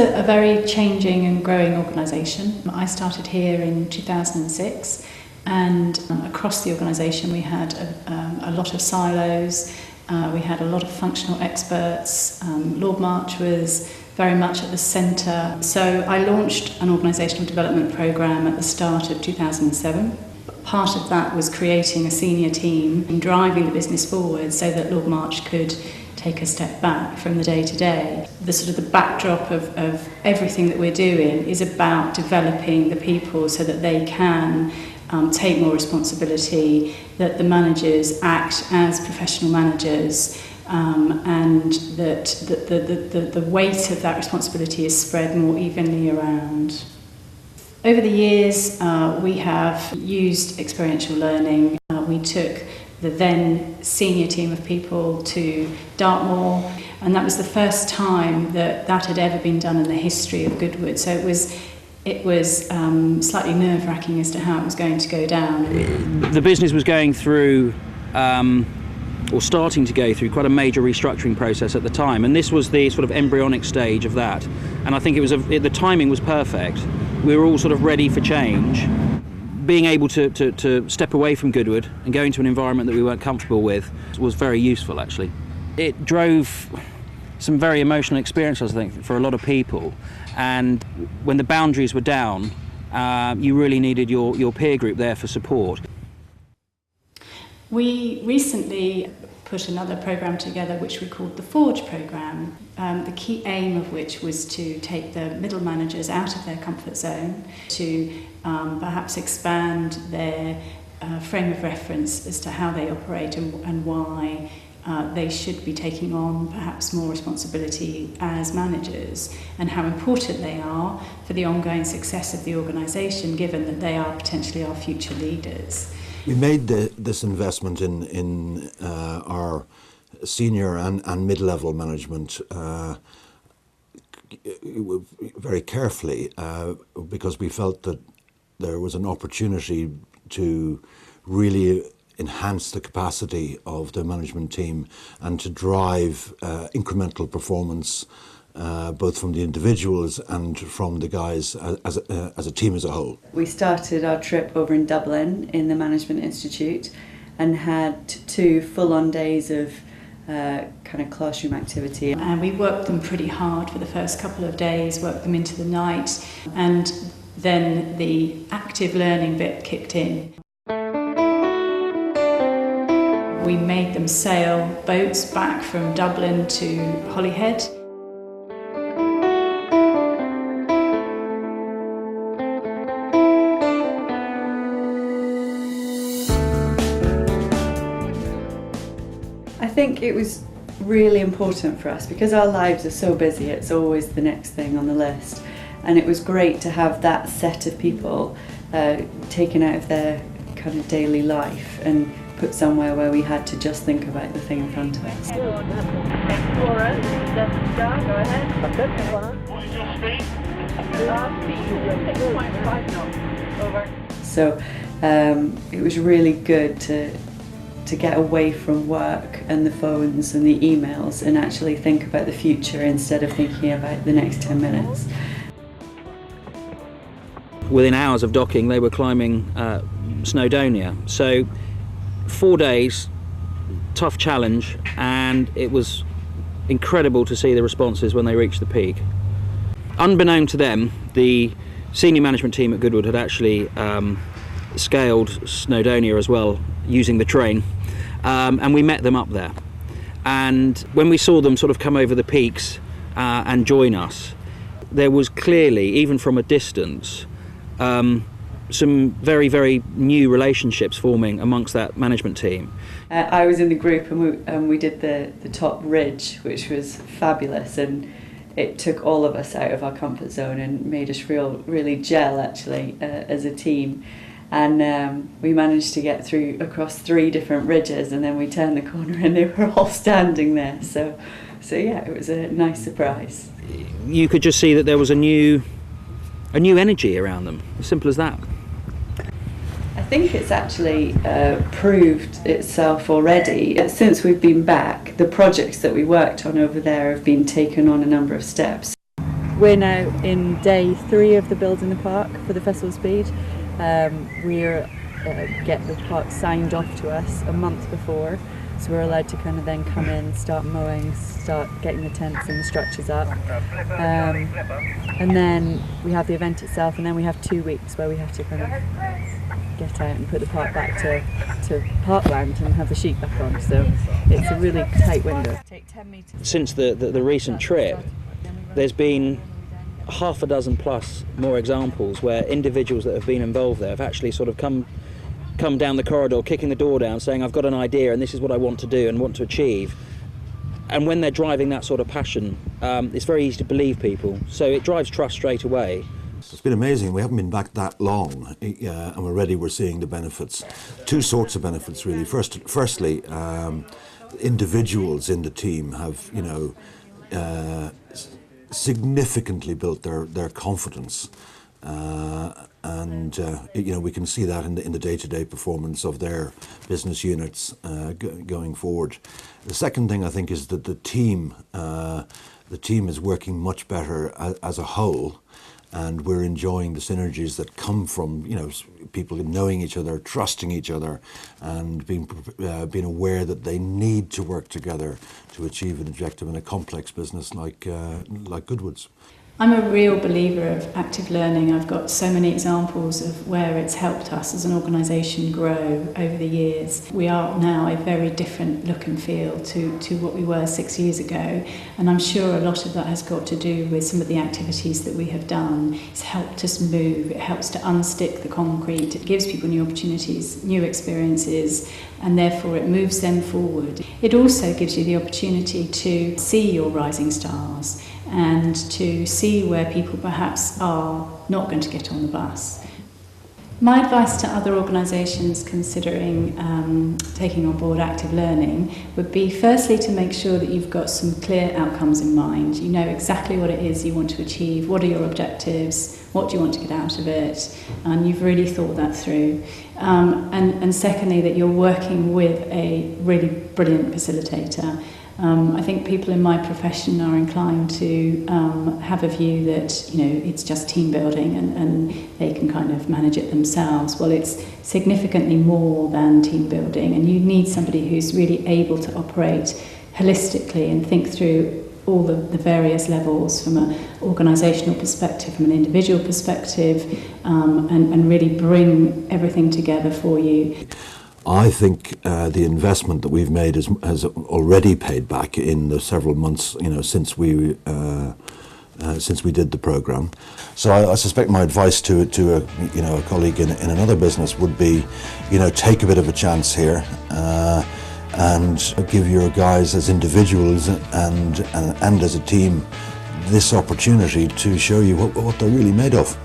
a very changing and growing organisation. I started here in 2006, and across the organisation we had a lot of silos. We had a lot of functional experts. Lord March was very much at the centre. So I launched an organisational development programme at the start of 2007. Part of that was creating a senior team and driving the business forward so that Lord March could take a step back from the day-to-day. The sort of the backdrop of everything that we're doing is about developing the people so that they can take more responsibility, that the managers act as professional managers, and that the weight of that responsibility is spread more evenly around. Over the years, we have used experiential learning. We took the then senior team of people to Dartmoor, and that was the first time that had ever been done in the history of Goodwood. So it was slightly nerve-wracking as to how it was going to go down. The business was going through, or starting to go through, quite a major restructuring process at the time, and this was the sort of embryonic stage of that. And I think the timing was perfect. We were all sort of ready for change. Being able to step away from Goodwood and go into an environment that we weren't comfortable with was very useful, actually. It drove some very emotional experiences, I think, for a lot of people. And when the boundaries were down, you really needed your peer group there for support. We recently put another programme together which we called the Forge programme, the key aim of which was to take the middle managers out of their comfort zone, to perhaps expand their frame of reference as to how they operate and why they should be taking on perhaps more responsibility as managers, and how important they are for the ongoing success of the organisation, given that they are potentially our future leaders. We made this investment in our senior and mid-level management very carefully, because we felt that there was an opportunity to really enhance the capacity of the management team and to drive incremental performance, both from the individuals and from the guys as a team as a whole. We started our trip over in Dublin in the Management Institute and had 2 full-on days of kind of classroom activity. And we worked them pretty hard for the first couple of days, worked them into the night, and then the active learning bit kicked in. We made them sail boats back from Dublin to Holyhead. I think it was really important for us because our lives are so busy, it's always the next thing on the list. And it was great to have that set of people taken out of their kind of daily life and put somewhere where we had to just think about the thing in front of us. Pelorus, go ahead. What is your speed? Speed 6.5 knots. Over. So it was really good to get away from work and the phones and the emails and actually think about the future instead of thinking about the next 10 minutes. Within hours of docking, they were climbing Snowdonia. So 4 days, tough challenge, and it was incredible to see the responses when they reached the peak. Unbeknown to them, the senior management team at Goodwood had actually scaled Snowdonia as well using the train, and we met them up there. And when we saw them sort of come over the peaks and join us, there was clearly, even from a distance, some very, very new relationships forming amongst that management team. I was in the group and we did the top ridge, which was fabulous, and it took all of us out of our comfort zone and made us really gel actually as a team. And we managed to get through across 3 different ridges, and then we turned the corner and they were all standing there. So yeah, it was a nice surprise. You could just see that there was a new energy around them, as simple as that. I think it's actually proved itself already. Since we've been back, the projects that we worked on over there have been taken on a number of steps. We're now in day 3 of the Build in the Park for the Festival of Speed. We're get the park signed off to us a month before, so we're allowed to kind of then come in, start mowing, start getting the tents and the structures up, and then we have the event itself, and then we have 2 weeks where we have to kind of get out and put the park back to parkland and have the sheet back on, so it's a really tight window. Since the recent trip, there's been half a dozen plus more examples where individuals that have been involved there have actually sort of come down the corridor, kicking the door down, saying, I've got an idea and this is what I want to do and want to achieve. And when they're driving that sort of passion, it's very easy to believe people. So it drives trust straight away. It's been amazing. We haven't been back that long, and already we're seeing the benefits. 2 sorts of benefits, really. Firstly, individuals in the team have, significantly built their confidence, and we can see that in the day-to-day performance of their business units going forward. The second thing I think is that the team is working much better as a whole, and we're enjoying the synergies that come from people knowing each other, trusting each other, and being aware that they need to work together to achieve an objective in a complex business like Goodwood's. I'm a real believer of active learning. I've got so many examples of where it's helped us as an organisation grow over the years. We are now a very different look and feel to what we were 6 years ago, and I'm sure a lot of that has got to do with some of the activities that we have done. It's helped us move, it helps to unstick the concrete, it gives people new opportunities, new experiences, and therefore it moves them forward. It also gives you the opportunity to see your rising stars and to see where people perhaps are not going to get on the bus. My advice to other organisations considering taking on board active learning would be firstly to make sure that you've got some clear outcomes in mind. You know exactly what it is you want to achieve, what are your objectives, what do you want to get out of it, and you've really thought that through. And secondly, that you're working with a really brilliant facilitator. I think people in my profession are inclined to have a view that it's just team building and they can kind of manage it themselves. Well, it's significantly more than team building, and you need somebody who's really able to operate holistically and think through all the various levels from an organisational perspective, from an individual perspective, and really bring everything together for you. I think the investment that we've made has already paid back in the several months, since we did the program. So I suspect my advice to a colleague in another business would be, take a bit of a chance here, and give your guys as individuals and as a team this opportunity to show you what they're really made of.